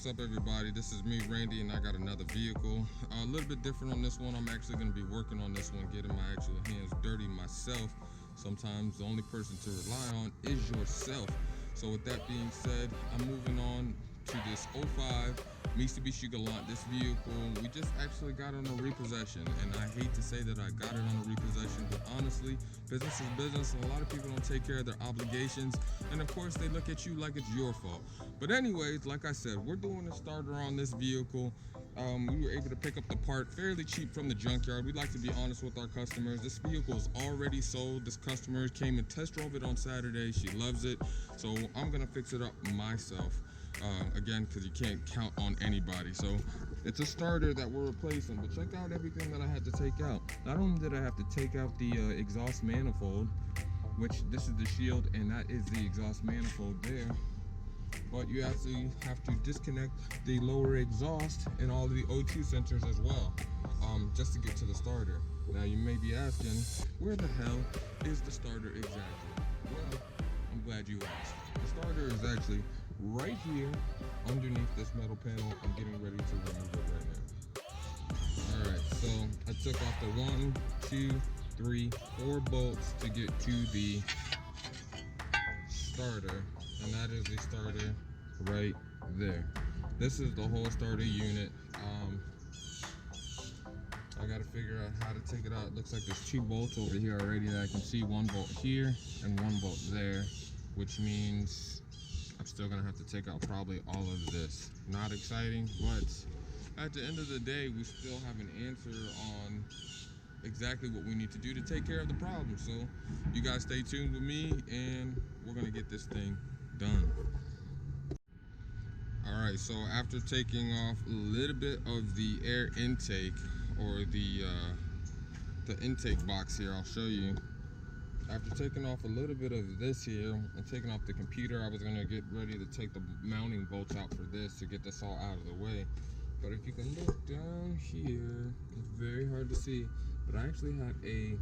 up, everybody? This is me, Randy, and I got another vehicle. A little bit different on this one. I'm actually going to be working on this one, getting my actual hands dirty myself. Sometimes the only person to rely on is yourself. So with that being said, I'm moving on to this 05 Mitsubishi Galant. This vehicle, we just actually got on a repossession, and I hate to say that I got it on a repossession, but honestly, business is business, and a lot of people don't take care of their obligations, and of course they look at you like it's your fault. But anyways, like I said, we're doing a starter on this vehicle. We were able to pick up the part fairly cheap from the junkyard. We like to be honest with our customers. This vehicle is already sold. This customer came and test drove it on Saturday. She loves it, so I'm gonna fix it up myself. Again, because you can't count on anybody. So it's a starter that we're replacing, but check out everything that I had to take out. Not only did I have to take out the exhaust manifold, which this is the shield and that is the exhaust manifold there, but you actually have to disconnect the lower exhaust and all of the O2 sensors as well, just to get to the starter. Now you may be asking, where the hell is the starter exactly? Well, I'm glad you asked. The starter is actually right here underneath this metal panel. I'm getting ready to remove it right now. Alright, so I took off the 1, 2, 3, 4 bolts to get to the starter, and that is the starter right there. This is the whole starter unit. I gotta figure out how to take it out. It looks like there's 2 bolts over here already that I can see, 1 bolt here and 1 bolt there, which means I'm still gonna have to take out probably all of this. Not exciting, but at the end of the day, we still have an answer on exactly what we need to do to take care of the problem. So you guys stay tuned with me, and we're gonna get this thing done. All right, so after taking off a little bit of the air intake, or the intake box here, I'll show you. After taking off a little bit of this here and taking off the computer, I was gonna get ready to take the mounting bolts out for this to get this all out of the way. But if you can look down here, it's very hard to see, but I actually had a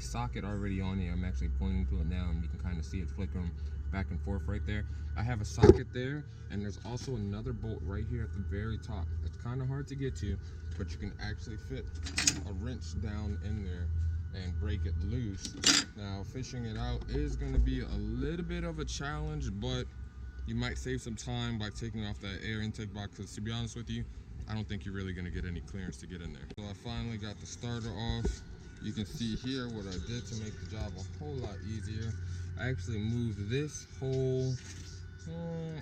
socket already on here. I'm actually pointing to it now, and you can kind of see it flickering back and forth right there. I have a socket there, and there's also another bolt right here at the very top. It's kind of hard to get to, but you can actually fit a wrench down in there and break it loose. Now, fishing it out is going to be a little bit of a challenge, but you might save some time by taking off that air intake box, because to be honest with you, I don't think you're really going to get any clearance to get in there. So I finally got the starter off. You can see here what I did to make the job a whole lot easier. I actually moved this whole,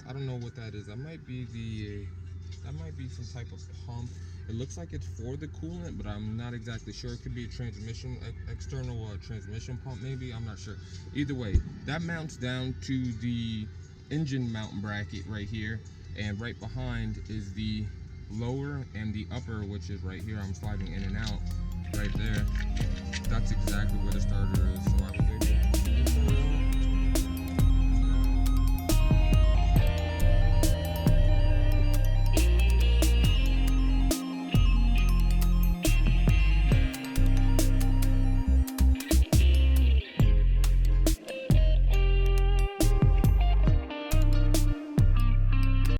I don't know what that is. That might be some type of pump. It looks like it's for the coolant, but I'm not exactly sure. It could be a transmission, external transmission pump maybe, I'm not sure. Either way, that mounts down to the engine mount bracket right here, and right behind is the lower and the upper, which is right here. I'm sliding in and out right there.